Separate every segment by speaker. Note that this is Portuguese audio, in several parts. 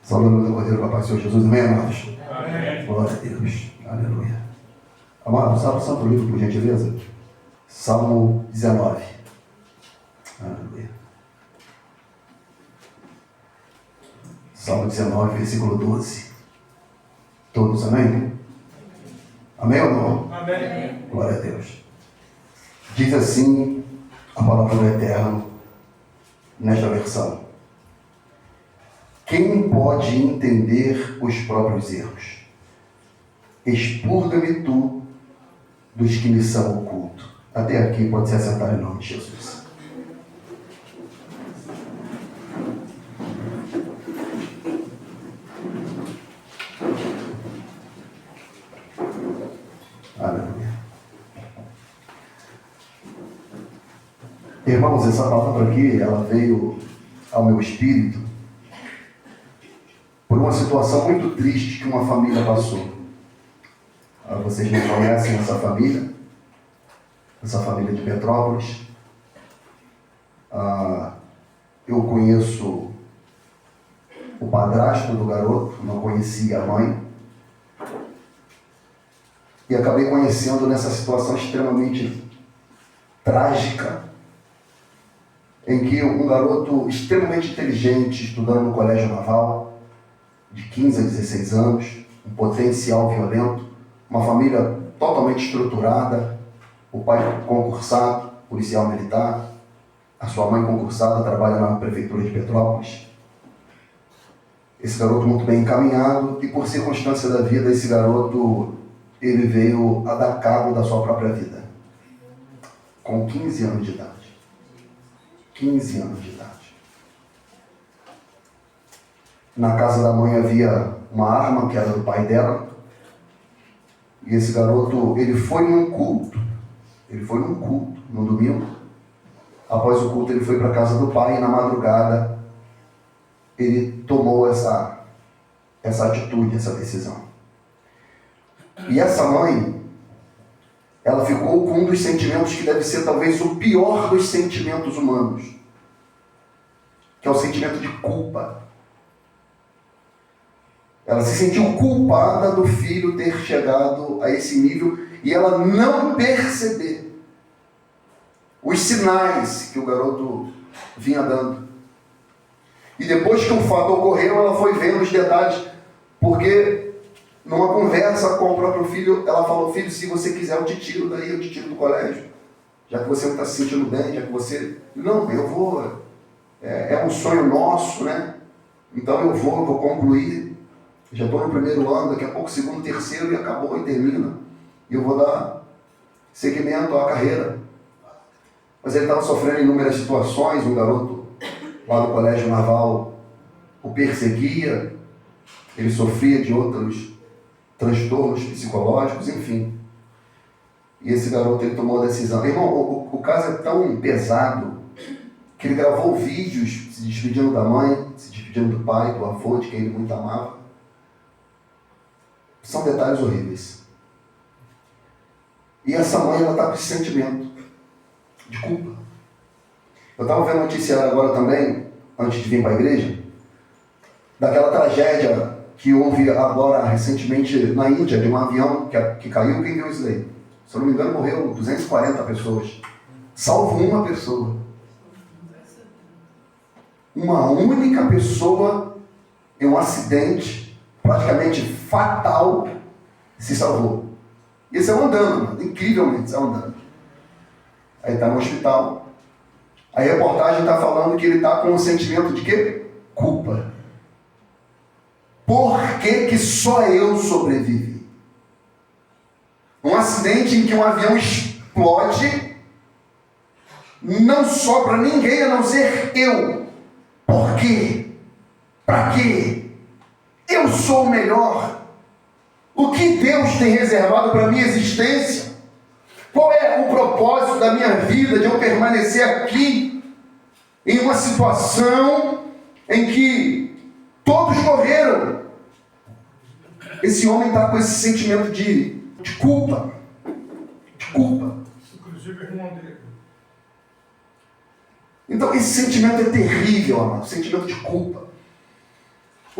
Speaker 1: Saúde do Cordeiro, Papai, Senhor Jesus. Amém, amados?
Speaker 2: Amém.
Speaker 1: Glória a Deus. Aleluia. Amados, abra o Santo Livro, por gentileza. Salmo 19. Aleluia. Salmo 19, versículo 12. Todos, amém? Amém ou não?
Speaker 2: Amém.
Speaker 1: Glória a Deus. Diz assim a palavra do Eterno nesta versão: quem pode entender os próprios erros? Expurga-me tu dos que me são ocultos. Até aqui pode se assentar em nome de Jesus. Aleluia. Irmãos, essa palavra aqui, ela veio ao meu espírito por uma situação muito triste que uma família passou. Vocês não conhecem essa família de Petrópolis. Eu conheço o padrasto do garoto, não conhecia a mãe. E acabei conhecendo nessa situação extremamente trágica, em que um garoto extremamente inteligente, estudando no colégio naval, de 15 a 16 anos, um potencial violento, uma família totalmente estruturada, o pai concursado, policial militar, a sua mãe concursada, trabalha na prefeitura de Petrópolis. Esse garoto muito bem encaminhado, e por circunstância da vida, esse garoto, ele veio a dar cabo da sua própria vida, com 15 anos de idade. 15 anos de idade. Na casa da mãe havia uma arma que era do pai dela. E esse garoto, ele foi num culto no domingo. Após o culto, ele foi para a casa do pai e na madrugada ele tomou essa atitude, essa decisão. E essa mãe, ela ficou com um dos sentimentos que deve ser talvez o pior dos sentimentos humanos, que é o sentimento de culpa. Ela se sentiu culpada do filho ter chegado a esse nível e ela não perceber os sinais que o garoto vinha dando. E depois que o fato ocorreu, ela foi vendo os detalhes, porque numa conversa com o próprio filho, ela falou: filho, se você quiser eu te tiro daí, eu te tiro do colégio, já que você não está se sentindo bem, já que você... Não, eu vou, é um sonho nosso, né? Então eu vou concluir, já estou no primeiro ano, daqui a pouco segundo, terceiro, e acabou, e termina, e eu vou dar seguimento à carreira. Mas ele estava sofrendo inúmeras situações, um garoto lá do colégio naval o perseguia, ele sofria de outros transtornos psicológicos, enfim. E esse garoto, ele tomou a decisão. Irmão, o caso é tão pesado que ele gravou vídeos se despedindo da mãe, se despedindo do pai, do avô, de quem ele muito amava. São detalhes horríveis. E essa mãe, ela está com esse sentimento de culpa. Eu estava vendo noticiário agora também, antes de vir para a igreja, daquela tragédia que houve agora recentemente na Índia, de um avião que caiu. Quem viu isso daí? Se eu não me engano, morreu 240 pessoas. Salvo uma pessoa. Uma única pessoa em um acidente praticamente fatal se salvou. E ele saiu andando, mano. Incrivelmente saiu andando. Aí está no hospital. A reportagem está falando que ele está com um sentimento de quê? Culpa. Por que só eu sobrevivi? Um acidente em que um avião explode, não sobra ninguém a não ser eu. Por quê? Para quê? Eu sou o melhor. O que Deus tem reservado para a minha existência? Qual é o propósito da minha vida, de eu permanecer aqui, em uma situação em que todos morreram? Esse homem está com esse sentimento de culpa. De culpa.
Speaker 2: Inclusive o irmão dele.
Speaker 1: Então esse sentimento é terrível, amado. Sentimento de culpa.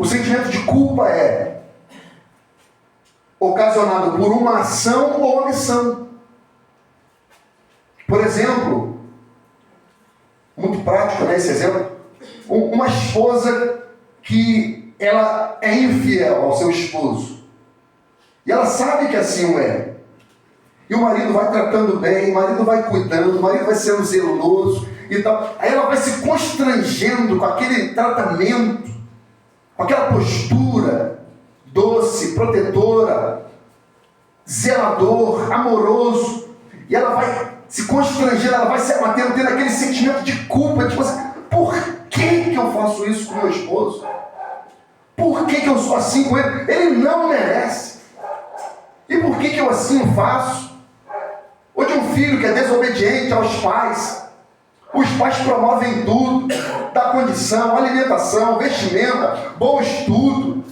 Speaker 1: O sentimento de culpa é ocasionado por uma ação ou omissão. Por exemplo, muito prático, né, esse exemplo, uma esposa que ela é infiel ao seu esposo. E ela sabe que assim o é. E o marido vai tratando bem, o marido vai cuidando, o marido vai sendo zeloso e tal. Aí ela vai se constrangendo com aquele tratamento, com aquela postura doce, protetora, zelador, amoroso. E ela vai se constrangendo, ela vai se abatendo, tendo aquele sentimento de culpa, tipo assim, por que eu faço isso com meu esposo? Por que eu sou assim com ele? Ele não merece. E por que eu assim o faço? Ou de um filho que é desobediente aos pais. Os pais promovem tudo, dá condição, alimentação, vestimenta, bom estudo.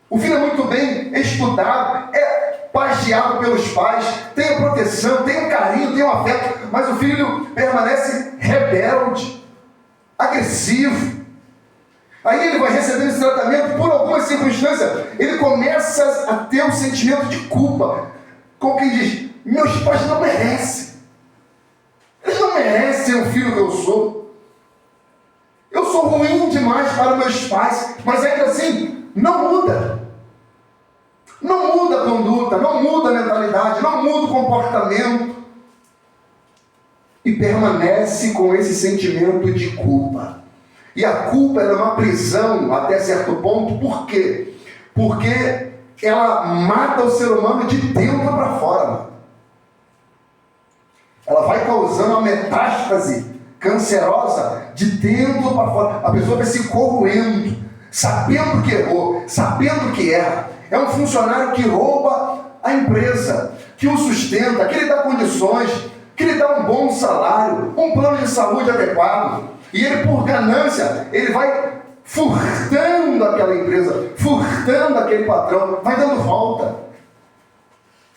Speaker 1: O filho é muito bem estudado, é pagiado pelos pais, tem a proteção, tem o carinho, tem o afeto, mas o filho permanece rebelde, agressivo. Aí ele vai recebendo esse tratamento, por alguma circunstância, ele começa a ter um sentimento de culpa, como quem diz, meus pais não merecem. Eles não merecem o filho que eu sou. Eu sou ruim demais para meus pais, mas ainda assim, não muda. Não muda a conduta, não muda a mentalidade, não muda o comportamento. E permanece com esse sentimento de culpa. E a culpa é uma prisão até certo ponto. Por quê? Porque ela mata o ser humano de dentro para fora. Ela vai causando uma metástase cancerosa de dentro para fora. A pessoa vai se corroendo, sabendo que errou, sabendo que erra. É um funcionário que rouba a empresa, que o sustenta, que lhe dá condições, que lhe dá um bom salário, um plano de saúde adequado. E ele, por ganância, ele vai furtando aquela empresa, furtando aquele patrão, vai dando volta.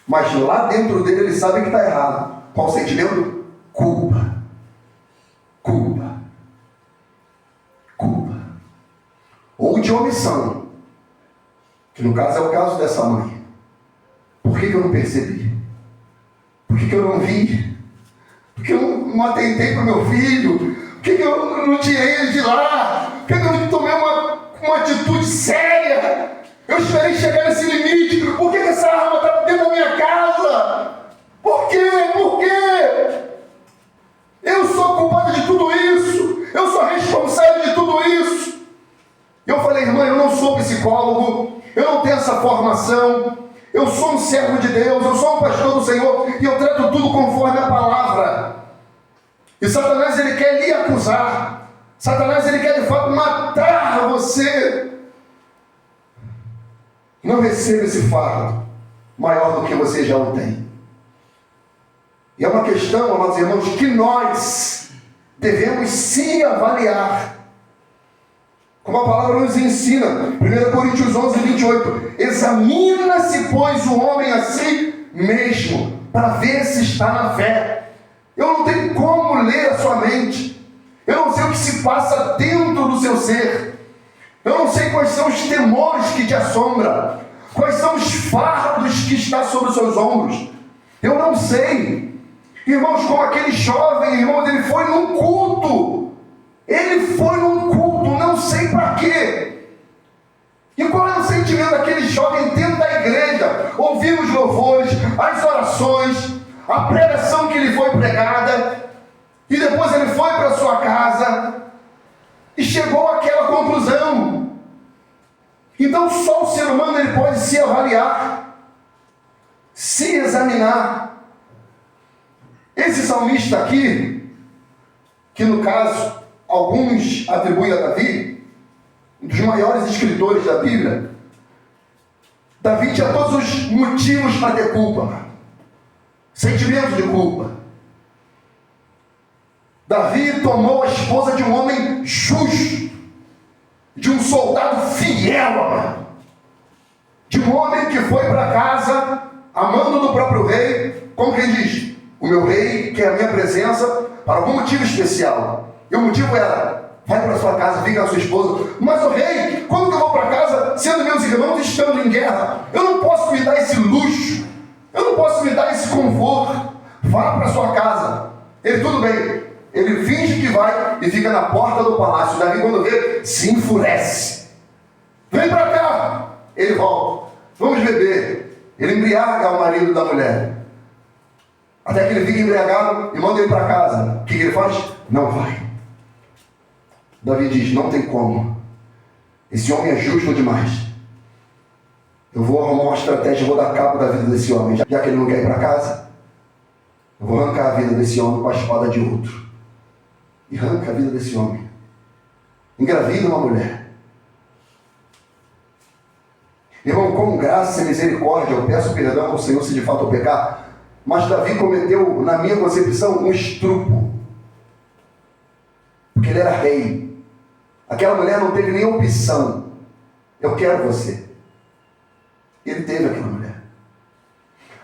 Speaker 1: Mas lá dentro dele ele sabe que está errado. Qual o sentimento? Culpa. Culpa. Culpa. Ou de omissão. Que no caso é o caso dessa mãe. Por que eu não percebi? Por que eu não vi? Por que eu não atentei para o meu filho? Por que eu não tirei ele de lá? Por que eu não tomei uma atitude séria? Eu esperei chegar nesse limite. Por que essa arma estava dentro da minha casa? Por quê? Por quê? Eu sou culpado de tudo isso. Eu sou responsável de tudo isso. Eu falei, irmã, eu não sou psicólogo. Eu não tenho essa formação. Eu sou um servo de Deus. Eu sou um pastor do Senhor. E eu trato tudo conforme a palavra. E Satanás, ele quer lhe acusar. Satanás, ele quer de fato matar você. Não receba esse fardo maior do que você já o tem. E é uma questão, amados irmãos, que nós devemos se avaliar. Como a palavra nos ensina, 1 Coríntios 11, 28. Examina-se, pois, o homem a si mesmo, para ver se está na fé. Eu não tenho como ler a sua mente. Eu não sei o que se passa dentro do seu ser. Eu não sei quais são os temores que te assombram. Quais são os fardos que estão sobre os seus ombros. Eu não sei. Irmãos, como aquele jovem, irmãos, ele foi num culto. Ele foi num culto, não sei para quê. E qual é o sentimento daquele jovem dentro da igreja? Ouvindo os louvores, as orações, a pregação que lhe foi pregada. E depois ele foi para sua casa e chegou àquela conclusão. Então só o ser humano ele pode se avaliar, se examinar. Esse salmista aqui, que no caso alguns atribuem a Davi, um dos maiores escritores da Bíblia, Davi tinha todos os motivos para ter culpa, sentimento de culpa. Davi tomou a esposa de um homem justo, de um soldado fiel, de um homem que foi para casa, amando do próprio rei, como quem diz, o meu rei quer a minha presença para algum motivo especial. E o motivo era, vai para sua casa, fica com a sua esposa. Mas o rei, quando eu vou para casa, irmãos estando em guerra. Eu não posso me dar esse luxo. Eu não posso me dar esse conforto. Vá para sua casa. Ele, tudo bem. Ele finge que vai e fica na porta do palácio. Davi, quando vê, se enfurece. Vem para cá. Ele volta. Vamos beber. Ele embriaga o marido da mulher. Até que ele fica embriagado e manda ele para casa. O que ele faz? Não vai. Davi diz, não tem como. Esse homem é justo demais. Eu vou arrumar uma estratégia, vou dar cabo da vida desse homem. Já que ele não quer ir para casa, eu vou arrancar a vida desse homem com a espada de outro. E arranca a vida desse homem. Engravida uma mulher. Irmão, com graça e misericórdia, eu peço perdão ao Senhor se de fato eu pecar. Mas Davi cometeu, na minha concepção, um estrupo. Porque ele era rei. Aquela mulher não teve nem opção. Eu quero você. Ele teve aquela mulher.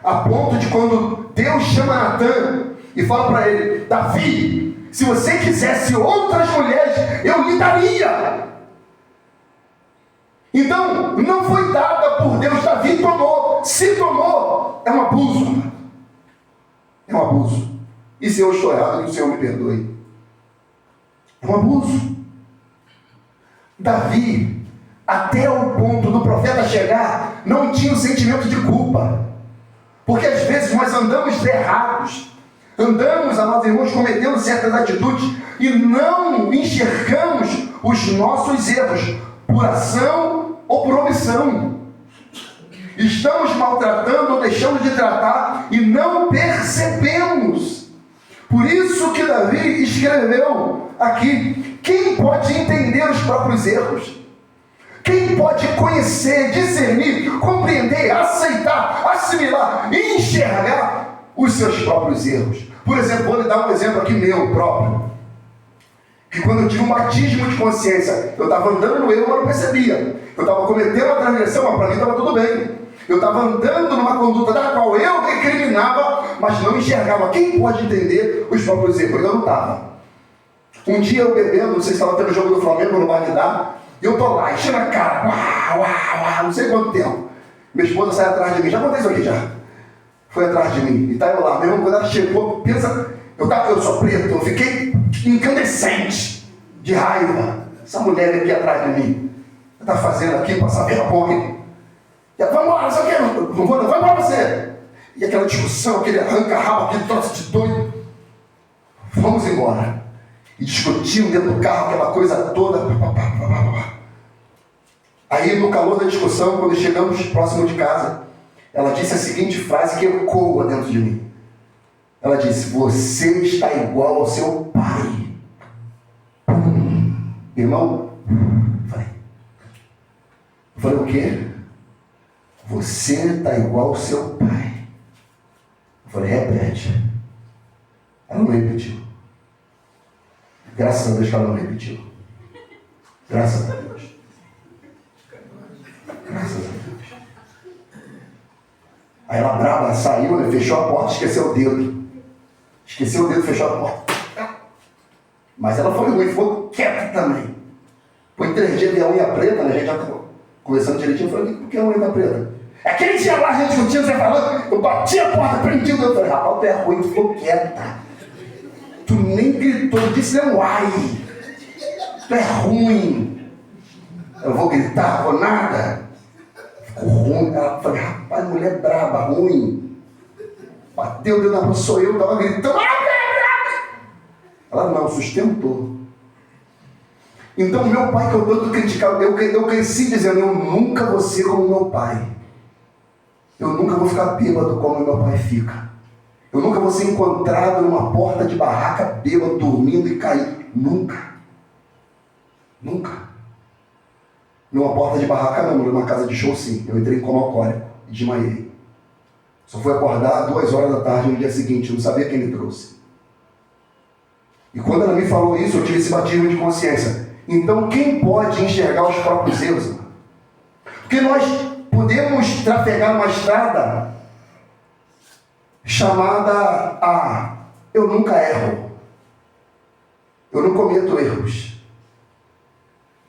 Speaker 1: A ponto de quando Deus chama Natan e fala para ele, Davi, se você quisesse outras mulheres, eu lhe daria. Então, não foi dada por Deus. Davi tomou. Se tomou, é um abuso. É um abuso. E se eu estou errado, que o Senhor me perdoe. É um abuso. Davi, até o ponto do profeta chegar, não tinha o sentimento de culpa. Porque às vezes nós andamos errados. Andamos, amados irmãos, cometendo certas atitudes e não enxergamos os nossos erros, por ação ou por omissão. Estamos maltratando ou deixando de tratar e não percebemos. Por isso que Davi escreveu aqui, quem pode entender os próprios erros? Quem pode conhecer, discernir, compreender, aceitar, assimilar, enxergar os seus próprios erros? Por exemplo, vou lhe dar um exemplo aqui meu próprio. Que quando eu tive um batismo de consciência, eu estava andando no erro, mas não percebia. Eu estava cometendo uma transgressão, mas para mim estava tudo bem. Eu estava andando numa conduta da qual eu recriminava, mas não enxergava. Quem pode entender os próprios erros? Eu não estava. Um dia eu bebendo, não sei se estava tendo o jogo do Flamengo no Bagdá, e eu estou lá, enchendo a cara, não sei quanto tempo. Minha esposa sai atrás de mim, já contei isso aqui já. Foi atrás de mim, e está eu lá, mesmo quando ela chegou, pensa, eu sou preto, eu fiquei incandescente, de raiva. Essa mulher aqui atrás de mim, está fazendo aqui, passar vergonha. E ela, vamos lá, não sei o que, não vou não, vai embora você. E aquela discussão, aquele arranca-rabo, aquele troço de doido. Vamos embora. E discutindo dentro do carro, aquela coisa toda. Aí, no calor da discussão, quando chegamos próximo de casa, ela disse a seguinte frase que ecoa dentro de mim. Ela disse, você está igual ao seu pai. Irmão, eu falei, o quê? Você está igual ao seu pai. Eu falei, repete. Ela não repetiu. Graças a Deus que ela não repetiu. Graças a Deus. Graças a Deus. Aí ela brava, saiu, né, fechou a porta, esqueceu o dedo. Esqueceu o dedo, fechou a porta. Mas ela foi ruim, ficou quieta também. Foi 3 dias de a unha preta, né? A gente já estava conversando direitinho. Eu falei, por que a unha está preta? Aquele dia lá, a gente discutindo, você falando, eu bati a porta, prendi o dedo. Eu falei, rapaz, tu é ruim, tu ficou quieta. Tu nem gritou, disse nem uai. Tu é ruim. Eu vou gritar, vou nada. Ficou ruim. Ela falou, rapaz, mulher braba, ruim. Bateu o dedo na mão, sou eu, tava gritando. Ela não, sustentou. Então, meu pai, que eu tanto criticava, eu cresci dizendo, eu nunca vou ser como meu pai. Eu nunca vou ficar bêbado como meu pai fica. Eu nunca vou ser encontrado numa porta de barraca bêbado, dormindo e cair. Nunca. Nunca. Numa porta de barraca não, numa casa de show sim. Eu entrei em coma alcoólico e desmaiei. Só fui acordar 2 horas da tarde no dia seguinte, eu não sabia quem me trouxe. E quando ela me falou isso, eu tive esse batismo de consciência. Então quem pode enxergar os próprios erros? Irmão? Porque nós podemos trafegar numa estrada chamada eu nunca erro. Eu não cometo erros.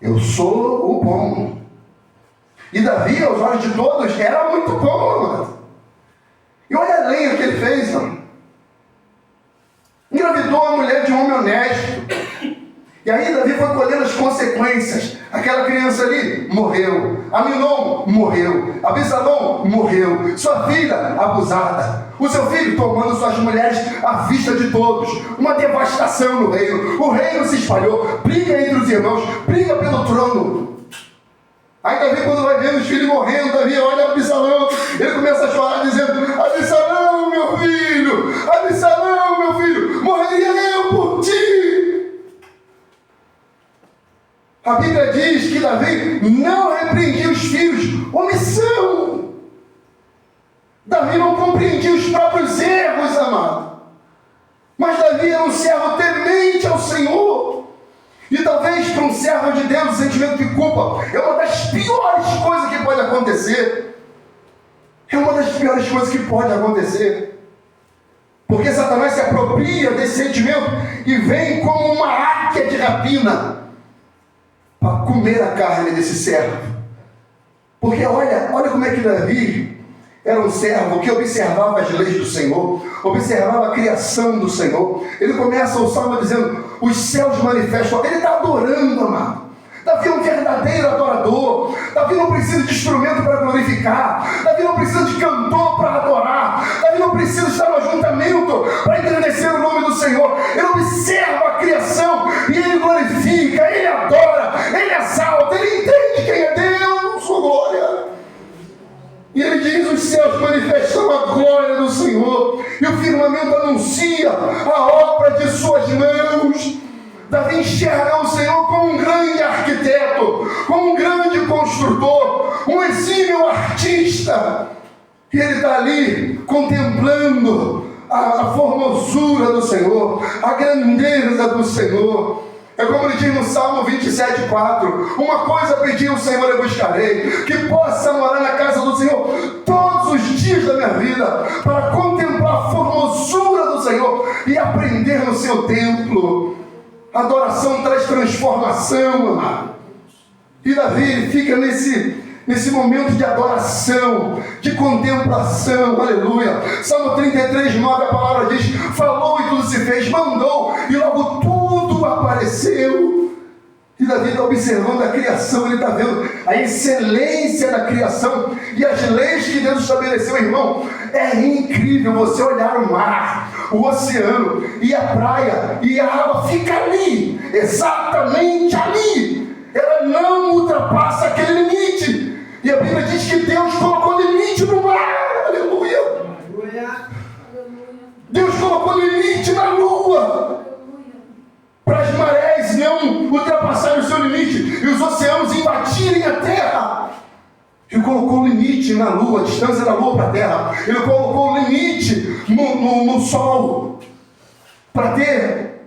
Speaker 1: Eu sou o bom. E Davi, aos olhos de todos, era muito bom, mano. E olha a lenha que ele fez, mano. Engravidou a mulher de um homem honesto. E aí Davi foi colhendo as consequências. Aquela criança ali morreu. Aminon morreu. Absalão morreu. Sua filha abusada. O seu filho tomando suas mulheres à vista de todos. Uma devastação no reino. O reino se espalhou. Briga entre os irmãos. Briga pelo trono. Aí Davi, quando vai vendo os filhos morrendo, Davi olha Absalão. Ele começa a chorar dizendo: Absalão, meu filho. Absalão, meu filho. Morreria eu por ti. A Bíblia diz que Davi não repreendia os filhos. Omissão. Davi não compreendia os próprios erros, amado. Mas Davi era um servo temente ao Senhor. E talvez para um servo de Deus o sentimento de culpa é uma das piores coisas que pode acontecer. É uma das piores coisas que pode acontecer. Porque Satanás se apropria desse sentimento e vem como uma águia de rapina para comer a carne desse servo. Porque olha como é que Davi era um servo que observava as leis do Senhor, observava a criação do Senhor. Ele começa o salmo dizendo: os céus manifestam. Ele está adorando, amado. Davi é um verdadeiro adorador. Davi não precisa de instrumento para glorificar. Davi não precisa de cantor para adorar. Davi não precisa estar no ajuntamento para engrandecer o nome do Senhor. Ele observa a criação e ele glorifica, ele adora, ele exalta, ele entende quem é Deus, sua glória. E ele diz: os céus manifestam a glória do Senhor, e o firmamento anuncia a obra de suas mãos. Davi enxerga o Senhor como um grande arquiteto, como um grande construtor, um exímio artista. E ele está ali contemplando a formosura do Senhor, a grandeza do Senhor. É como ele diz no Salmo 27,4: uma coisa pedi ao Senhor e buscarei, que possa morar na casa do Senhor todos os dias da minha vida, para contemplar a formosura do Senhor e aprender no seu templo. Adoração traz transformação, amado. E Davi fica nesse momento de adoração, de contemplação, aleluia. Salmo 33,9, a palavra diz: falou e tudo se fez, mandou e logo tudo apareceu. E Davi está observando a criação, ele está vendo a excelência da criação e as leis que Deus estabeleceu, irmão. É incrível você olhar o mar, o oceano e a praia, e a água fica ali, exatamente ali. Ela não ultrapassa aquele limite. E a Bíblia diz que Deus colocou limite no mar, aleluia. Deus colocou limite na lua, para as marés não ultrapassarem o seu limite e os oceanos invadirem a terra. Ele colocou um limite na lua, a distância da lua para a terra. Ele colocou um limite no sol, para ter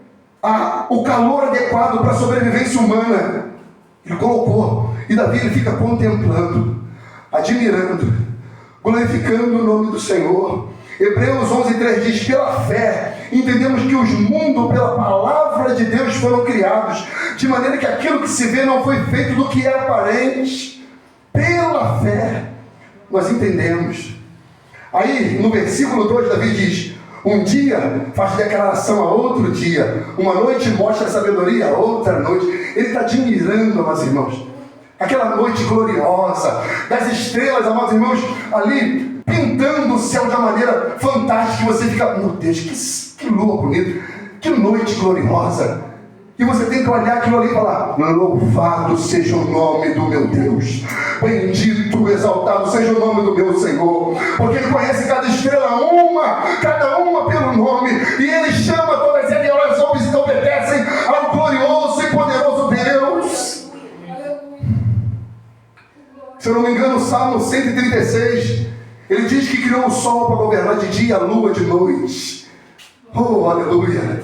Speaker 1: o calor adequado para a sobrevivência humana. Ele colocou. E Davi, ele fica contemplando, admirando, glorificando o nome do Senhor. Hebreus 11,3 diz: pela fé entendemos que os mundos pela palavra de Deus foram criados, de maneira que aquilo que se vê não foi feito do que é aparente. Pela fé nós entendemos. Aí no versículo 2 Davi diz: um dia faz declaração a outro dia, uma noite mostra sabedoria a outra noite. Ele está admirando, meus irmãos, aquela noite gloriosa, das estrelas, amados irmãos, ali pintando o céu de uma maneira fantástica. E você fica: meu Deus, que lua bonita, que noite gloriosa. E você tem que olhar aquilo ali e falar: louvado seja o nome do meu Deus, bendito, exaltado seja o nome do meu Senhor, porque Ele conhece cada estrela cada uma pelo nome, e Ele chama todas elas, e elas obedecem ao glorioso e poderoso Deus. Se eu não me engano, o Salmo 136, ele diz que criou o sol para governar de dia, a lua de noite. Oh, aleluia!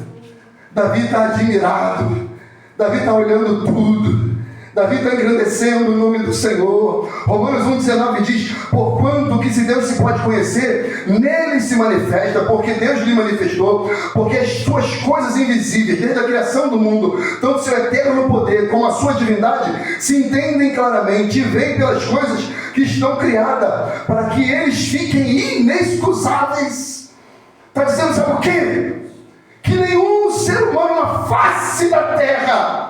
Speaker 1: Davi está admirado, Davi está olhando tudo, Davi está engrandecendo o nome do Senhor. Romanos 1,19 diz: porquanto que se Deus se pode conhecer, nele se manifesta, porque Deus lhe manifestou, porque as suas coisas invisíveis, desde a criação do mundo, tanto seu eterno poder como a sua divindade, se entendem claramente e veem pelas coisas que estão criadas, para que eles fiquem inexcusáveis. Está dizendo, sabe o quê? Que nenhum ser humano na face da terra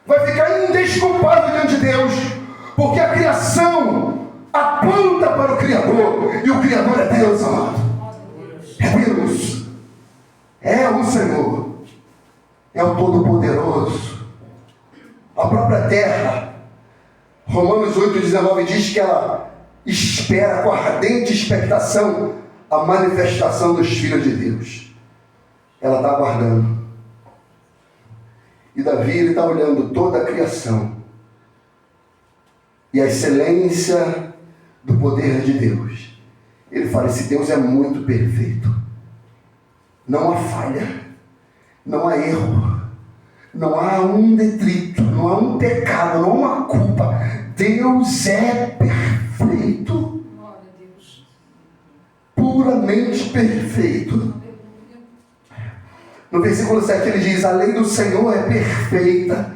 Speaker 1: vai ficar indesculpável diante de Deus, porque a criação aponta para o Criador, e o Criador é Deus, amado. É Deus, é o Senhor, é o Todo-Poderoso. A própria terra, Romanos 8,19 diz que ela espera com ardente expectação a manifestação dos filhos de Deus. Ela está aguardando. E Davi está olhando toda a criação e a excelência do poder de Deus. Ele fala: esse Deus é muito perfeito. Não há falha, não há erro, não há um detrito, não há um pecado, não há uma culpa. Deus é perfeito, puramente perfeito. No versículo 7 ele diz: a lei do Senhor é perfeita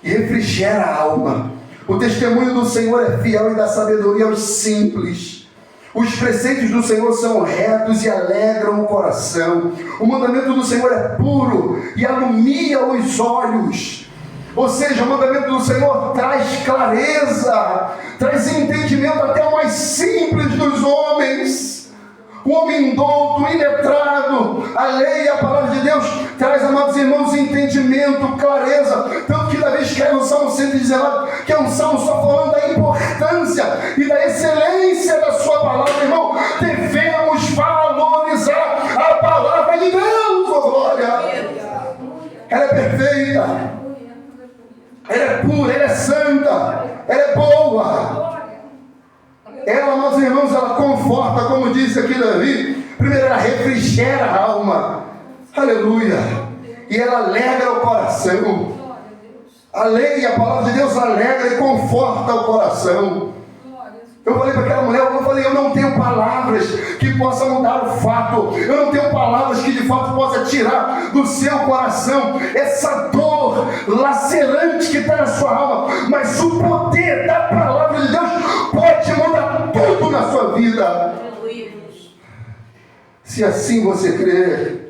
Speaker 1: e refrigera a alma. O testemunho do Senhor é fiel e dá sabedoria aos simples. Os preceitos do Senhor são retos e alegram o coração. O mandamento do Senhor é puro e alumia os olhos. Ou seja, o mandamento do Senhor traz clareza, traz entendimento até o mais simples dos homens. O homem douto, iletrado, a lei e a palavra de Deus traz, amados irmãos, entendimento, clareza. Tanto que Davi escreve no Salmo 119, que é um salmo só falando da importância e da excelência da sua palavra, irmão. Devemos valorizar a palavra de Deus, oh glória! Ela é perfeita, ela é pura, ela é santa, ela é boa. Ela, meus irmãos, ela conforta, como disse aqui Davi. Primeiro, ela refrigera a alma. Aleluia. E ela alegra o coração. A lei e a palavra de Deus alegra e conforta o coração. Eu falei para aquela mulher, eu não tenho palavras que possam mudar o fato. Eu não tenho palavras que de fato possam tirar do seu coração essa dor lacerante que está na sua alma. Mas o poder da palavra de Deus pode mudar tudo na sua vida. Se assim você crer.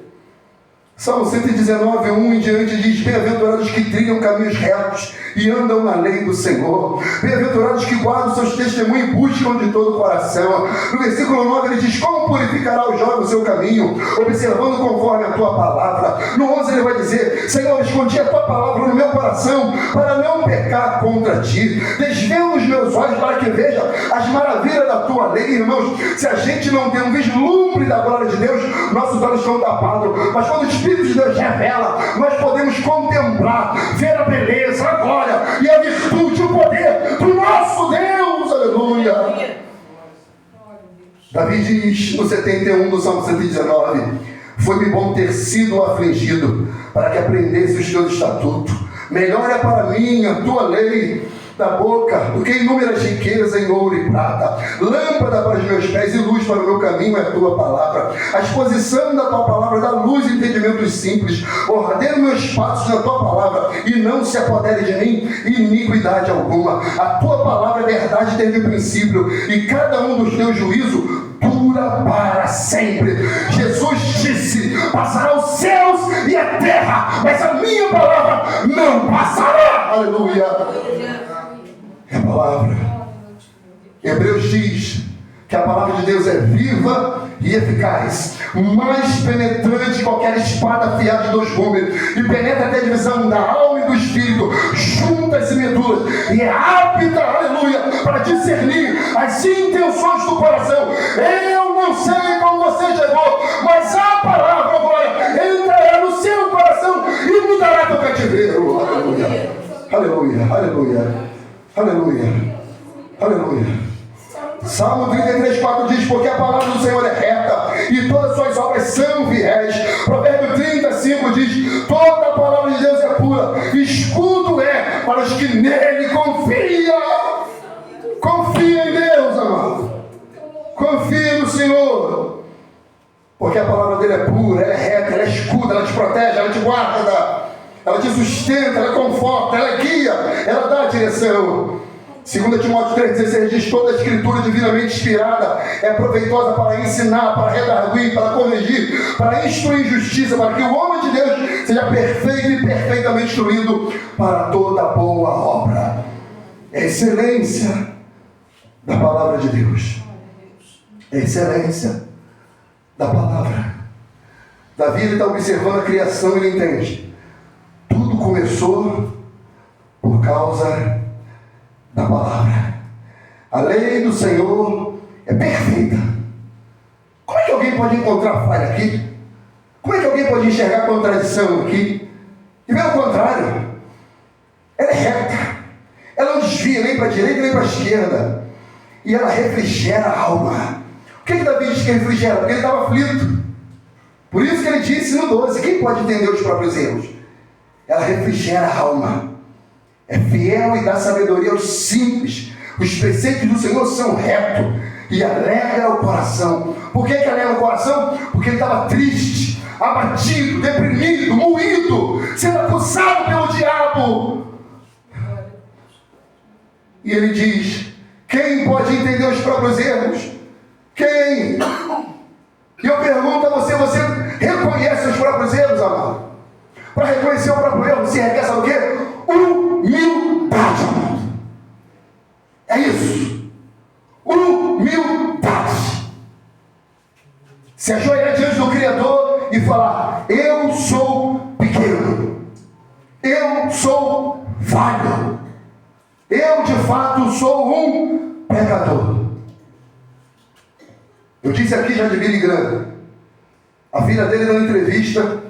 Speaker 1: Salmo 119, 1 em diante diz: bem-aventurados que trilham caminhos retos e andam na lei do Senhor. Bem-aventurados que guardam seus testemunhos e buscam de todo o coração. No versículo 9 ele diz: como purificará o jovem o seu caminho, observando conforme a tua palavra. No 11 ele vai dizer: Senhor, escondi a tua palavra no meu coração para não pecar contra ti. Desvendo os meus olhos para que veja as maravilhas da tua lei. Irmãos, se a gente não tem um vislumbre da glória de Deus, nossos olhos estão tapados. Mas quando o Espírito de Deus revela, nós podemos contemplar, ver a beleza, a glória e a virtude, o poder do nosso Deus. Aleluia. Davi diz no 71 do Salmo 119: foi-me bom ter sido afligido, para que aprendesse os teus estatutos. Melhor é para mim a tua lei da boca do que inúmeras riquezas em ouro e prata. Lâmpada para os meus pés e luz para o meu caminho é a tua palavra. A exposição da tua palavra dá luz e entendimento simples. Ordena meus passos na tua palavra e não se apodere de mim iniquidade alguma. A tua palavra é verdade desde o princípio e cada um dos teus juízos dura para sempre. Jesus disse: passará os céus e a terra, mas a minha palavra não passará. Aleluia. É a palavra. Hebreus diz que a palavra de Deus é viva e eficaz, mais penetrante que qualquer espada afiada de 2 gumes, e penetra até a divisão da alma e do espírito, juntas e medulas, e é apta, aleluia, para discernir as intenções do coração. Eu não sei como você chegou, mas a palavra, glória, entrará no seu coração e mudará teu cativeiro. Aleluia, aleluia, aleluia, aleluia, aleluia. Salmo 33:4 diz: porque a palavra do Senhor é reta e todas as suas obras são fiéis. Provérbio 35 diz: toda a palavra de Deus é pura, escudo é para os que nele confiam. Confia em Deus, amado. Confia no Senhor. Porque a palavra dele é pura, ela é reta, ela é escudo, ela te protege, ela te guarda, ela te sustenta, ela conforta, ela guia, ela dá a direção. 2 Timóteo 3,16 diz: toda a escritura divinamente inspirada é proveitosa para ensinar, para redarguir, para corrigir, para instruir em justiça, para que o homem de Deus seja perfeito e perfeitamente instruído para toda boa obra. É a excelência da palavra de Deus. É a excelência da palavra. Davi está observando a criação e ele entende: tudo começou por causa da palavra. A lei do Senhor é perfeita. Como é que alguém pode encontrar falha aqui? Como é que alguém pode enxergar contradição aqui? E pelo contrário, ela é reta, ela não desvia nem para a direita nem para a esquerda, e ela refrigera a alma. O que Davi diz que refrigera? Porque ele estava aflito. Por isso que ele disse no 12: quem pode entender os próprios erros? Ela refrigera a alma, é fiel e dá sabedoria aos simples. Os preceitos do Senhor são retos e alegra o coração. Por que alegra o coração? Porque ele estava triste, abatido, deprimido, moído, sendo acusado pelo diabo. E ele diz: quem pode entender os próprios erros? Quem? E eu pergunto a você: você reconhece os próprios erros, amado? Para reconhecer o próprio erro, você requer, sabe o quê? Humildade, amado. É isso. Humildade. Se ajoelhar diante do Criador e falar: eu sou pequeno, eu sou falho, eu de fato sou um pecador. Eu disse aqui já de Billy Graham, a filha dele na entrevista,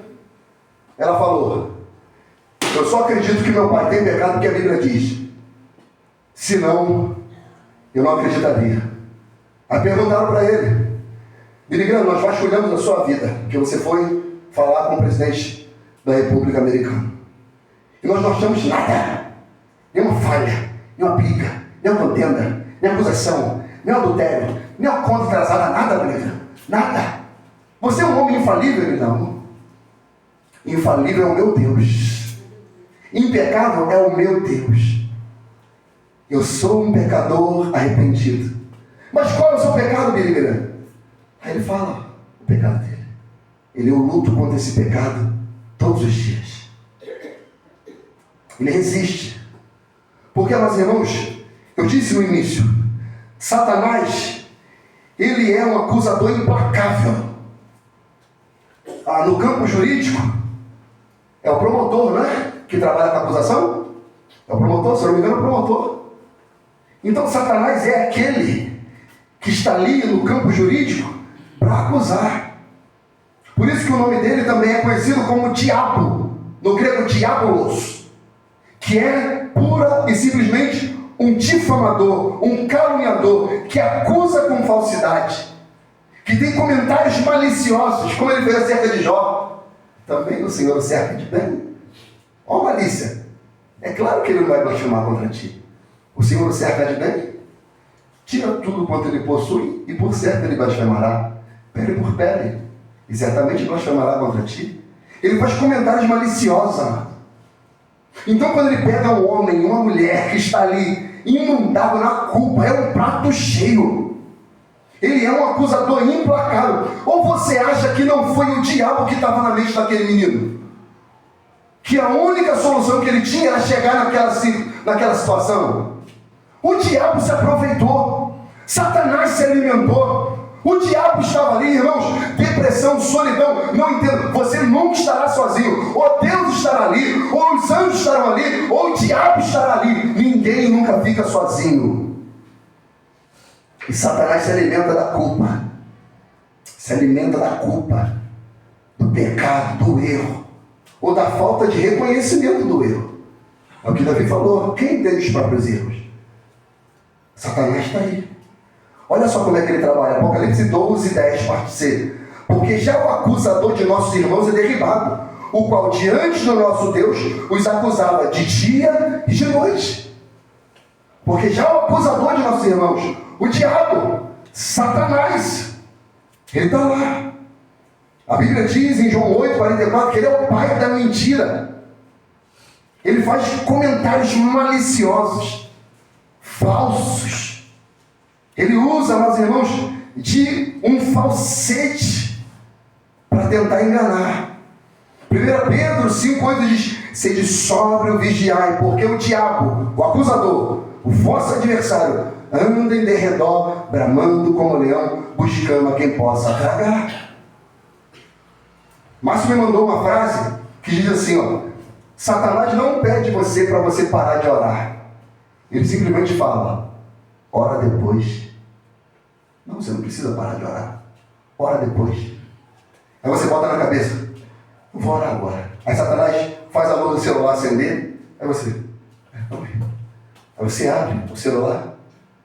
Speaker 1: ela falou: eu só acredito que meu pai tem pecado porque a Bíblia diz, senão eu não acreditaria. Aí perguntaram para ele: Billy Graham, nós vasculhamos a sua vida, porque você foi falar com o presidente da República Americana, e nós não achamos nada, nenhuma falha, nenhuma briga, nenhuma contenda, nem acusação, nem adultério, nem a conta atrasada, nada, Billy Graham, nada. Você é um homem infalível? Ele: não. Infalível é o meu Deus, impecável é o meu Deus. Eu sou um pecador arrependido. Mas qual é o seu pecado, Billy Graham? Aí ele fala o pecado dele. Eu luto contra esse pecado todos os dias. Ele resiste. Porque, meus irmãos, eu disse no início, Satanás, ele é um acusador implacável. No campo jurídico, é o promotor, não é? Que trabalha com a acusação. É o promotor, se eu não me engano, é o promotor. Então Satanás é aquele que está ali no campo jurídico para acusar. Por isso que o nome dele também é conhecido como diabo, no grego diabolos, que é pura e simplesmente um difamador, um caluniador, que acusa com falsidade, que tem comentários maliciosos, como ele fez acerca de Jó. Também o Senhor o cerca de bem. Ó malícia. É claro que ele não vai blasfemar contra ti. O Senhor o cerca de bem. Tira tudo quanto ele possui e por certo ele blasfemará, pele por pele, e certamente blasfemará contra ti. Ele faz comentários maliciosos, amado. Então quando ele pega um homem, uma mulher que está ali inundado na culpa, é um prato cheio. Ele é um acusador implacável. Ou você acha que não foi o diabo que estava na mente daquele menino? Que a única solução que ele tinha era chegar naquela situação? O diabo se aproveitou. Satanás se alimentou. O diabo estava ali, irmãos. Depressão, solidão. Não entendo. Você nunca estará sozinho. Ou Deus estará ali, ou os anjos estarão ali, ou o diabo estará ali. Ninguém nunca fica sozinho. E Satanás se alimenta da culpa. Se alimenta da culpa, do pecado, do erro, ou da falta de reconhecimento do erro. É o que Davi falou. Quem entende os próprios erros? Satanás está aí. Olha só como é que ele trabalha. Apocalipse 12, 10, parte C. Porque já o acusador de nossos irmãos é derribado, o qual diante do nosso Deus os acusava de dia e de noite. Porque já o acusador de nossos irmãos, o diabo, Satanás, ele está lá. A Bíblia diz em João 8, 44, que ele é o pai da mentira. Ele faz comentários maliciosos, falsos. Ele usa, meus irmãos, de um falsete para tentar enganar. 1 Pedro 5,8 diz: sede sóbrio, vigiai, porque o diabo, o acusador, o vosso adversário, anda em derredor, bramando como leão, buscando a quem possa tragar. Márcio me mandou uma frase que diz assim, ó: Satanás não pede você para você parar de orar. Ele simplesmente fala: ora depois. Não, você não precisa parar de orar. Ora depois. Aí você bota na cabeça: eu vou orar agora. Aí Satanás faz a luz do celular acender. Aí você abre o celular.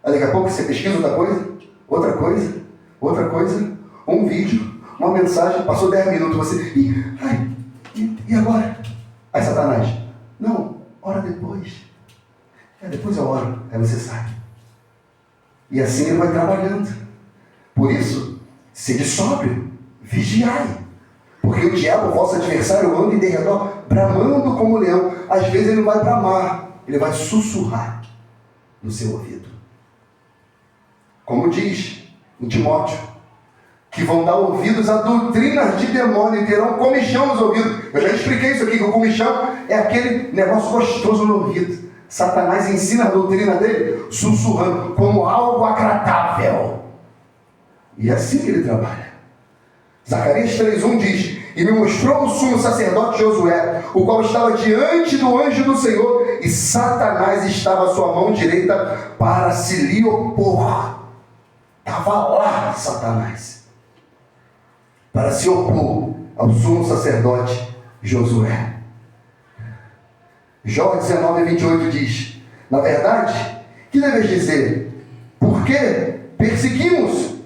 Speaker 1: Aí daqui a pouco você pesquisa outra coisa, um vídeo, uma mensagem, passou 10 minutos, você, e agora? Aí Satanás: não, ora depois. Depois eu oro. Aí você sai. E assim ele vai trabalhando. Por isso, sede sóbrio, vigiai. Porque o diabo, o vosso adversário, anda em derredor, bramando como leão. Às vezes ele não vai bramar, ele vai sussurrar no seu ouvido. Como diz em Timóteo, que vão dar ouvidos a doutrinas de demônio e terão comichão nos ouvidos. Eu já expliquei isso aqui, que o comichão é aquele negócio gostoso no ouvido. Satanás ensina a doutrina dele sussurrando, como algo agradável. E é assim que ele trabalha. Zacarias 3,1 diz: e me mostrou o sumo sacerdote Josué, o qual estava diante do anjo do Senhor, e Satanás estava à sua mão direita para se lhe opor. Estava lá Satanás para se opor ao sumo sacerdote Josué. Jó 19:28 diz: na verdade, que deves dizer? Porque perseguimos,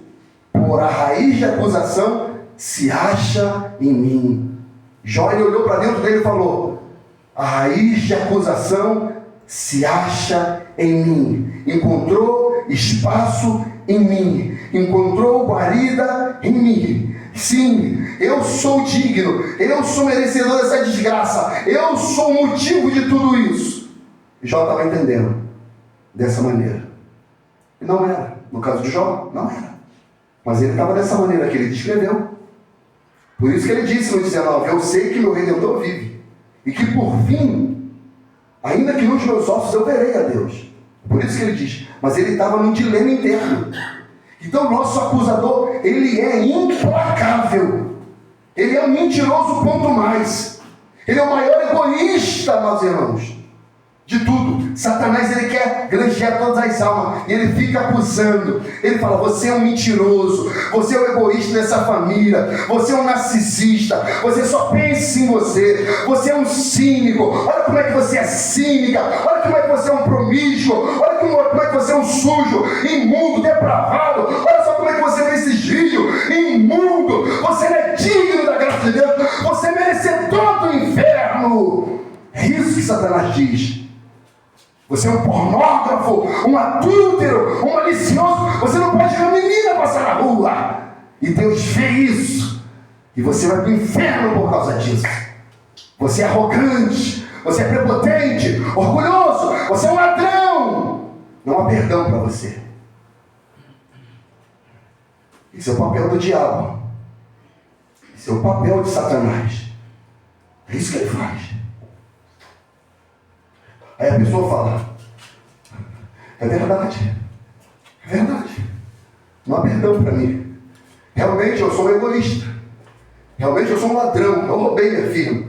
Speaker 1: por a raiz de acusação se acha em mim. Jó, ele olhou para dentro dele e falou: a raiz de acusação se acha em mim. Encontrou espaço em mim. Encontrou guarida em mim. Sim, eu sou digno. Eu sou merecedor dessa desgraça. Eu sou o motivo de tudo isso. Jó estava entendendo dessa maneira. E não era. No caso de Jó, não era. Mas ele estava dessa maneira que ele descreveu. Por isso que ele disse no 19: eu sei que meu Redentor vive, e que por fim, ainda que nos meus ossos eu verei a Deus. Por isso que ele diz, mas ele estava num dilema interno. Então nosso acusador, ele é implacável. Ele é um mentiroso quanto mais. Ele é o maior egoísta, meus irmãos, de tudo. Satanás, ele quer granjear todas as almas, e ele fica acusando. Ele fala: você é um mentiroso, você é o egoísta dessa família, você é um narcisista, você só pensa em você, você é um cínico. Olha como é que você é cínica, olha como é que você é um promíscuo, olha como é que você é um sujo, imundo, depravado. Olha só como é que você vê esses vídeos, imundo. Você não é digno da graça de Deus, você é merecedor do inferno. É isso que Satanás diz. Você é um pornógrafo, um adúltero, um malicioso. Você não pode ver uma menina passar na rua. E Deus vê isso. E você vai para o inferno por causa disso. Você é arrogante, você é prepotente, orgulhoso, você é um ladrão. Não há perdão para você. Esse é o papel do diabo. Esse é o papel de Satanás. É isso que ele faz. Aí a pessoa fala: é verdade, não há perdão para mim. Realmente eu sou um egoísta, realmente eu sou um ladrão, eu roubei minha filha,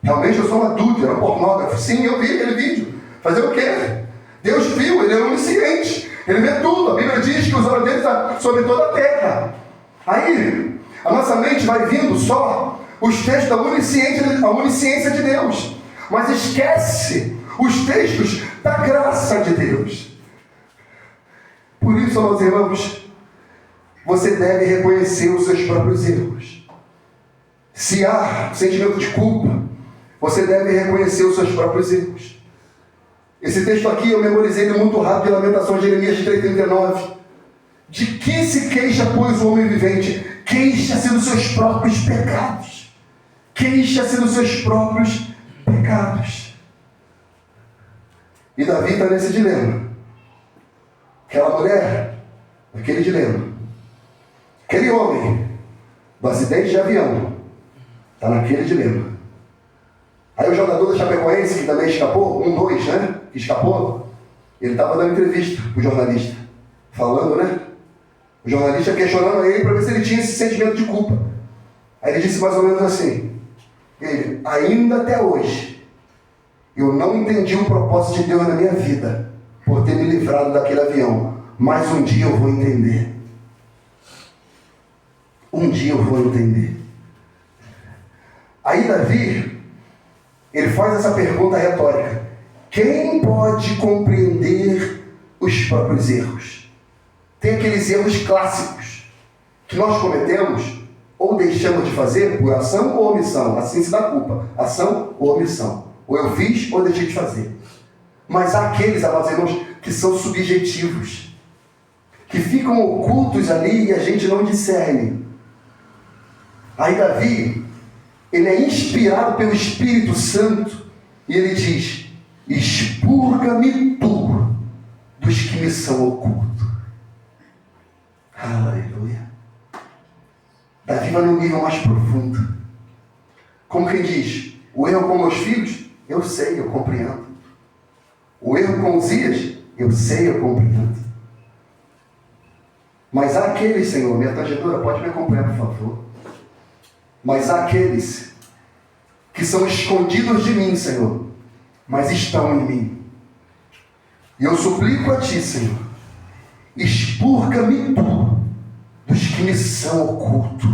Speaker 1: realmente eu sou um adúltero, um pornógrafo. Sim, eu vi aquele vídeo. Fazer o quê? Deus viu, ele é onisciente, ele vê tudo. A Bíblia diz que os olhos dele estão sobre toda a terra. Aí a nossa mente vai vindo só os textos da onisciência de Deus, mas esquece os textos da graça de Deus. Por isso isso, meus irmãos, você deve reconhecer os seus próprios erros. Se há sentimento de culpa, você deve reconhecer os seus próprios erros. Esse texto aqui eu memorizei ele muito rápido, de Lamentações de Jeremias 3,39. De que se queixa, pois, o homem vivente? Queixa-se dos seus próprios pecados. Queixa-se dos seus próprios pecados. E Davi está nesse dilema. Aquela mulher, aquele dilema. Aquele homem, do acidente de avião, está naquele dilema. Aí o jogador da Chapecoense, que também escapou, 1-2, né? Que escapou, ele estava dando entrevista para o jornalista, falando, né? O jornalista questionando ele para ver se ele tinha esse sentimento de culpa. Aí ele disse mais ou menos assim: ele, ainda até hoje, eu não entendi o propósito de Deus na minha vida, por ter me livrado daquele avião, mas um dia eu vou entender. Um dia eu vou entender. Aí Davi, ele faz essa pergunta retórica: quem pode compreender os próprios erros? Tem aqueles erros clássicos que nós cometemos ou deixamos de fazer por ação ou omissão. Assim se dá culpa. Ação ou omissão. Ou eu fiz ou deixei de fazer. Mas há aqueles, amados irmãos, que são subjetivos, que ficam ocultos ali e a gente não discerne. Aí Davi, ele é inspirado pelo Espírito Santo e ele diz: expurga-me tu dos que me são ocultos. Aleluia. Davi vai num nível mais profundo. Como quem diz: o erro com meus filhos, eu sei, eu compreendo. O erro com Uzias, eu sei, eu compreendo. Mas há aqueles, Senhor, minha tangedora, pode me acompanhar, por favor. Mas há aqueles que são escondidos de mim, Senhor, mas estão em mim. E eu suplico a Ti, Senhor, expurga-me tu dos que me são ocultos.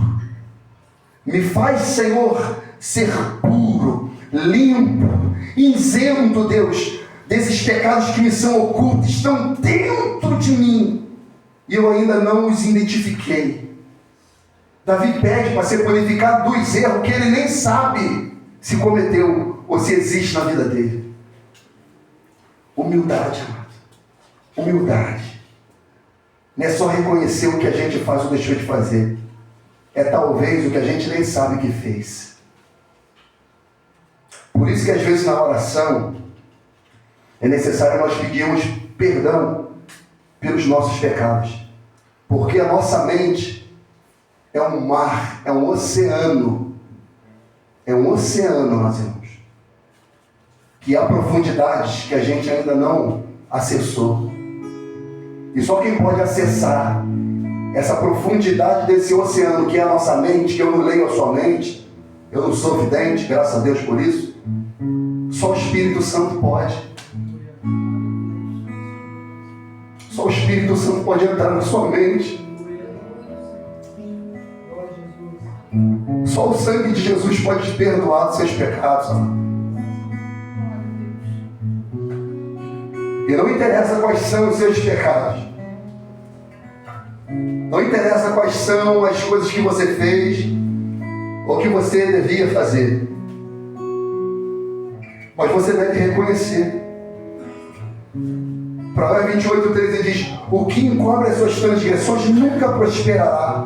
Speaker 1: Me faz, Senhor, ser puro, limpo, isento, Deus, desses pecados que me são ocultos, estão dentro de mim e eu ainda não os identifiquei. Davi pede para ser purificado dos erros que ele nem sabe se cometeu ou se existe na vida dele. Humildade, amado. Humildade. Não é só reconhecer o que a gente faz ou deixou de fazer. É talvez o que a gente nem sabe que fez. Por isso que às vezes na oração é necessário nós pedirmos perdão pelos nossos pecados. Porque a nossa mente é um mar, é um oceano. É um oceano, meus irmãos. Que há profundidades que a gente ainda não acessou. E só quem pode acessar essa profundidade desse oceano que é a nossa mente, que eu não leio a sua mente, eu não sou vidente, graças a Deus por isso, só o Espírito Santo pode. Só o Espírito Santo pode entrar na sua mente. Só o sangue de Jesus pode te perdoar dos seus pecados, amado. E não interessa quais são os seus pecados. Não interessa quais são as coisas que você fez ou que você devia fazer. Mas você deve reconhecer. Provérbios 28:13 diz: o que encobre as suas transgressões nunca prosperará,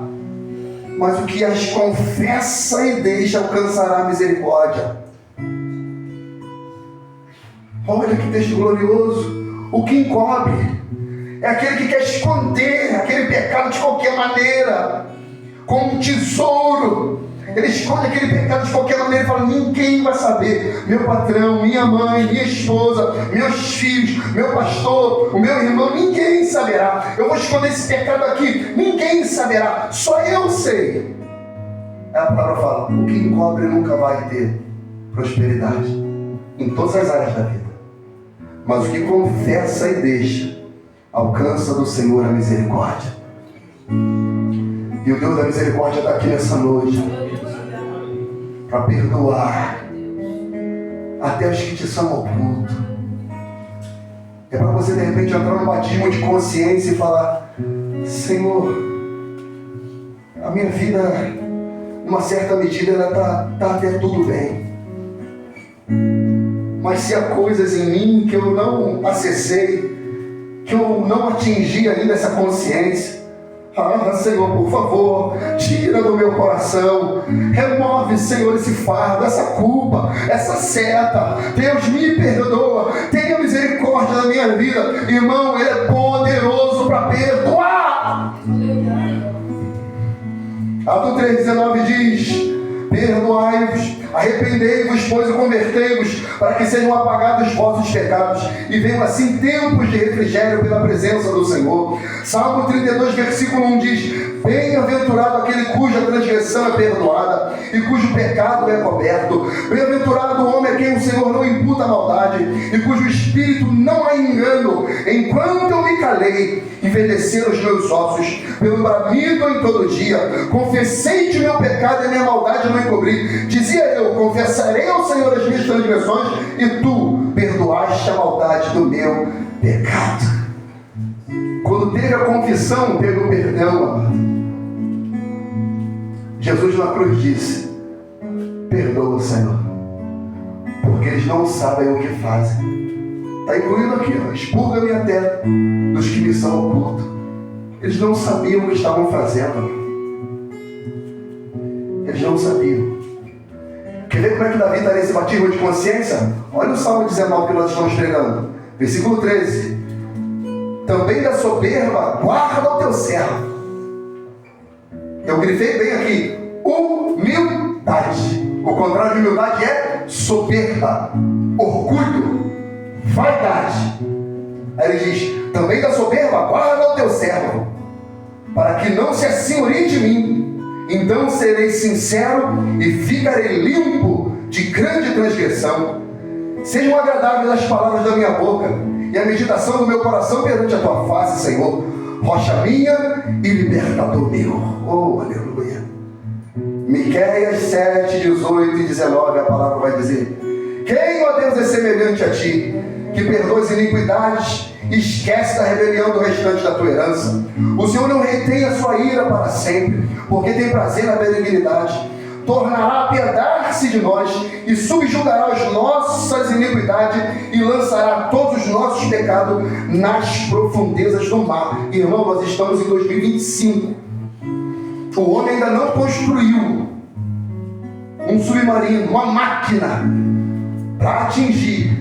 Speaker 1: mas o que as confessa e deixa alcançará a misericórdia. Olha que texto glorioso. O que encobre é aquele que quer esconder aquele pecado de qualquer maneira, como um tesouro. Ele esconde aquele pecado de qualquer maneira e fala: ninguém vai saber. Meu patrão, minha mãe, minha esposa, meus filhos, meu pastor, o meu irmão, ninguém saberá. Eu vou esconder esse pecado aqui, ninguém saberá, só eu sei. Aí a palavra fala: o que encobre nunca vai ter prosperidade em todas as áreas da vida, mas o que confessa e deixa alcança do Senhor a misericórdia. E o Deus da misericórdia está aqui nessa noite para perdoar até os que te são ocultos. É para você de repente entrar no batismo de consciência e falar: Senhor, a minha vida, numa certa medida, ela tá até tudo bem. Mas se há coisas em mim que eu não acessei, que eu não atingi ainda essa consciência, Senhor, por favor, tira do meu coração, remove, Senhor, esse fardo, essa culpa, essa seta. Deus, me perdoa, tenha misericórdia da minha vida. Irmão, Ele é poderoso para perdoar. Atos 3,19 diz: perdoai-vos, arrependei-vos, pois, e convertei-vos, para que sejam apagados os vossos pecados, e venham assim tempos de refrigério pela presença do Senhor. Salmo 32, versículo 1 diz: bem-aventurado aquele cuja transgressão é perdoada e cujo pecado é coberto. Bem-aventurado o homem a quem o Senhor não imputa maldade e cujo espírito não há engano. Enquanto eu me calei, envelheceram os meus ossos pelo bramido em todo dia. Confessei-te o meu pecado e a minha maldade não encobri. Dizia eu: confessarei ao Senhor as minhas transgressões, e tu perdoaste a maldade do meu pecado. Quando teve a confissão, teve o perdão, amado. Jesus na cruz disse: perdoa, Senhor, porque eles não sabem o que fazem. Está incluído aqui, expurga-me até dos que me são ocultos. Eles não sabiam o que estavam fazendo. Eles não sabiam. Quer ver como é que Davi está nesse batismo de consciência? Olha o Salmo 19 que nós estamos pregando. Versículo 13. Também da soberba guarda o teu servo. Eu grifei bem aqui: humildade. O contrário de humildade é soberba, orgulho, vaidade. Aí ele diz: também da soberba guarda o teu servo, para que não se assenhorie de mim. Então serei sincero e ficarei limpo de grande transgressão. Sejam agradáveis as palavras da minha boca e a meditação do meu coração perante a tua face, Senhor, rocha minha e libertador meu. Oh, aleluia. Miqueias 7, 18 e 19, a palavra vai dizer: quem, ó Deus, é semelhante a ti, que perdoa as iniquidades e esquece da rebelião do restante da tua herança? O Senhor não retém a sua ira para sempre, porque tem prazer na benignidade. Tornará a piedar-se de nós e subjugará as nossas iniquidades e lançará todos os nossos pecados nas profundezas do mar. Irmão, nós estamos em 2025. O homem ainda não construiu um submarino, uma máquina para atingir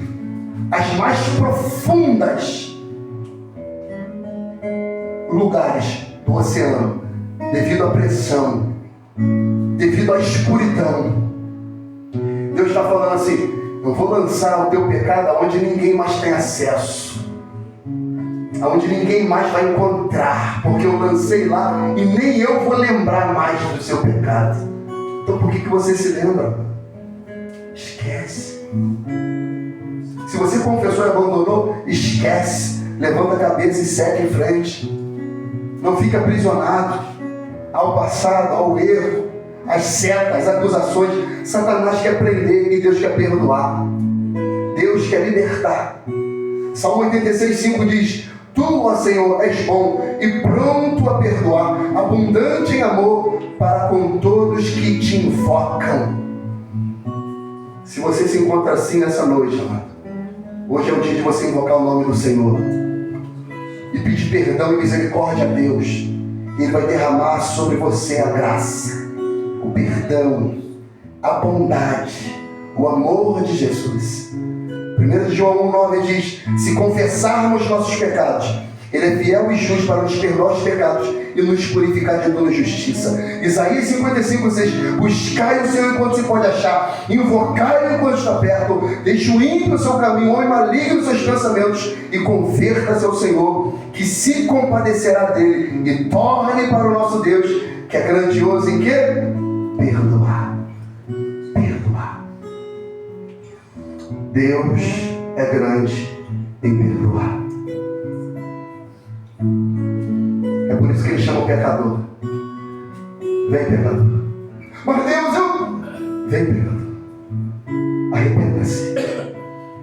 Speaker 1: as mais profundas lugares do oceano, devido à pressão, devido à escuridão. Deus está falando assim: eu vou lançar o teu pecado aonde ninguém mais tem acesso, aonde ninguém mais vai encontrar, porque eu lancei lá e nem eu vou lembrar mais do seu pecado. Então por que você se lembra? Esquece. Se você confessou e abandonou, esquece. Levanta a cabeça e segue em frente. Não fica aprisionado ao passado, ao erro, às setas, às acusações. Satanás quer prender e Deus quer perdoar. Deus quer libertar. Salmo 86:5 diz: tu, ó Senhor, és bom e pronto a perdoar, abundante em amor para com todos que te invocam. Se você se encontra assim nessa noite, amado, hoje é o dia de você invocar o nome do Senhor e pedir perdão e misericórdia a Deus. Ele vai derramar sobre você a graça, o perdão, a bondade, o amor de Jesus. 1 João 1,9 diz: se confessarmos nossos pecados, Ele é fiel e justo para nos perdoar os pecados e nos purificar de toda justiça. Isaías 55:6: buscai o Senhor enquanto se pode achar, invocai-o enquanto está perto, deixe o ímpio o seu caminho, o homem maligno os seus pensamentos, e converta-se ao Senhor, que se compadecerá dele, e torne para o nosso Deus, que é grandioso em quê? Perdoar. Perdoar. Deus é grande em perdoar. É por isso que ele chama o pecador. Vem, pecador. Mas Deus, vem, pecador. Arrependa-se.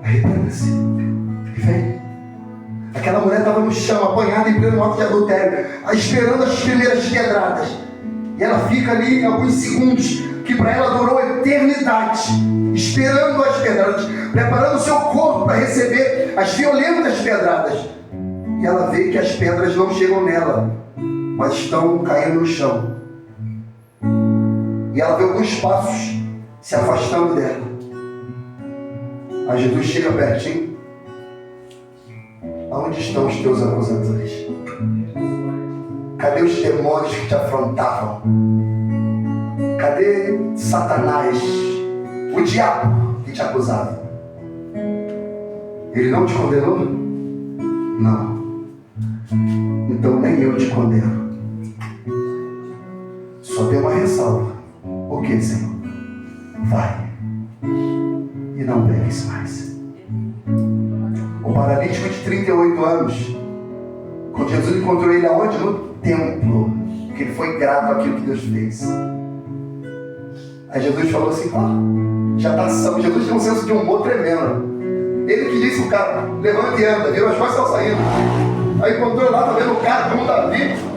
Speaker 1: Arrependa-se. E vem. estava no chão, apanhada em pleno ato de adultério, esperando as primeiras pedradas. E ela fica ali alguns segundos, que para ela durou eternidade, esperando as pedradas, preparando o seu corpo para receber as violentas pedradas. E ela vê que as pedras não chegam nela, mas estão caindo no chão. E ela vê alguns passos se afastando dela. Aí Jesus chega pertinho. Aonde estão os teus acusadores? Cadê os demônios que te afrontavam? Cadê Satanás, o diabo que te acusava? Ele não te condenou? Não. Então nem eu te condeno. Só tem uma ressalva. O que, Senhor? Vai e não peques mais. O paralítico de 38 anos, quando Jesus encontrou ele aonde? No templo, que ele foi grato àquilo que Deus fez. Aí Jesus falou assim, já está são. Jesus tem um senso de humor tremendo. Ele que disse o cara, levanta e anda, viu? As coisas estão saindo. Aí encontrou lá, tá vendo o cara, como tá vivo.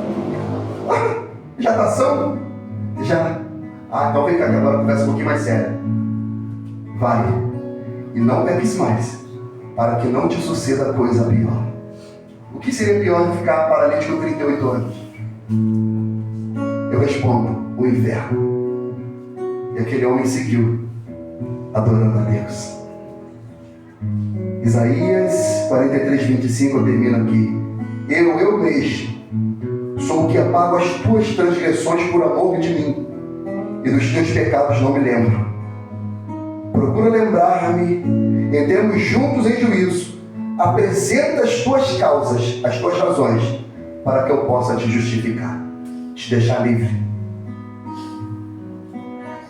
Speaker 1: Já está são? Já. Então vem cá, que agora conversa um pouquinho mais séria. Vai e não peques mais, para que não te suceda coisa pior. O que seria pior de ficar paralítico com 38 anos? Eu respondo, o inferno. E aquele homem seguiu, adorando a Deus. Isaías 43, 25, eu termino aqui. Eu mesmo, sou o que apago as tuas transgressões por amor de mim, e dos teus pecados não me lembro. Procura lembrar-me, entremos juntos em juízo. Apresenta as tuas causas, as tuas razões, para que eu possa te justificar, te deixar livre.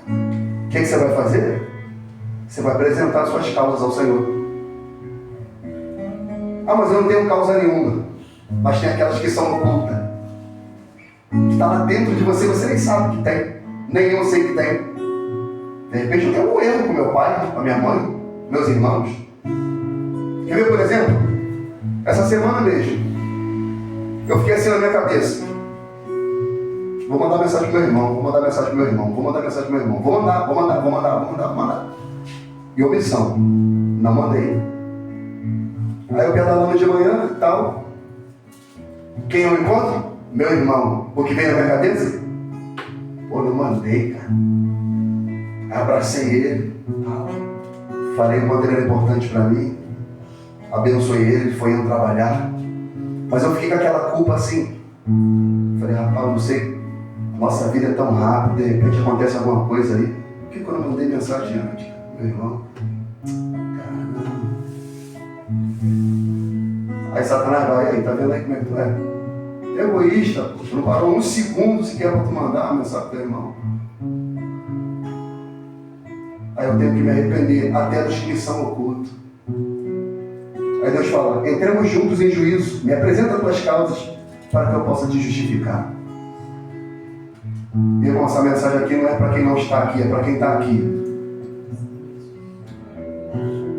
Speaker 1: O que você vai fazer? Você vai apresentar as suas causas ao Senhor. Mas eu não tenho causa nenhuma. Mas tem aquelas que são ocultas, que está lá dentro de você, você nem sabe que tem. Nem eu sei que tem. De repente eu tenho um erro com meu pai, com a minha mãe, meus irmãos. Quer ver, por exemplo? Essa semana mesmo, eu fiquei assim na minha cabeça. Vou mandar mensagem pro meu irmão, vou mandar mensagem pro meu irmão, vou mandar mensagem pro meu irmão. Vou mandar. E omissão. Não mandei. Aí eu pedalando de manhã e tal. Quem eu encontro? Meu irmão. O que vem na minha cabeça? Pô, não mandei, cara. Abracei ele. Falei o quanto ele era importante para mim. Abençoei ele foi indo trabalhar. Mas eu fiquei com aquela culpa assim. Falei, rapaz, não sei. Nossa vida é tão rápida, de repente acontece alguma coisa aí. Por que quando eu mandei mensagem antes? Meu irmão. Caramba. Aí Satanás vai, aí, tá vendo aí como é que tu é? É egoísta, pô. Tu não parou um segundo sequer para tu mandar uma mensagem pro teu irmão. Aí eu tenho que me arrepender até dos que me são ocultos. Aí Deus fala, entremos juntos em juízo, me apresenta as tuas causas para que eu possa te justificar. Irmão, essa mensagem aqui não é para quem não está aqui, é para quem está aqui.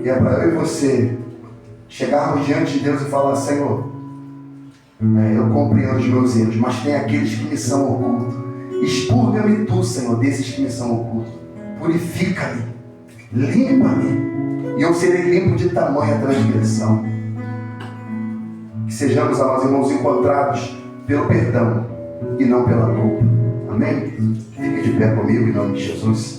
Speaker 1: E é para eu e você chegarmos diante de Deus e falar, Senhor, eu compreendo os meus erros, mas tem aqueles que me são ocultos. Expurga-me tu, Senhor, desses que me são ocultos. Purifica-me, limpa-me, e eu serei limpo de tamanha transgressão. Que sejamos, amados irmãos, encontrados pelo perdão e não pela culpa. Amém? Fique de pé comigo em nome de Jesus.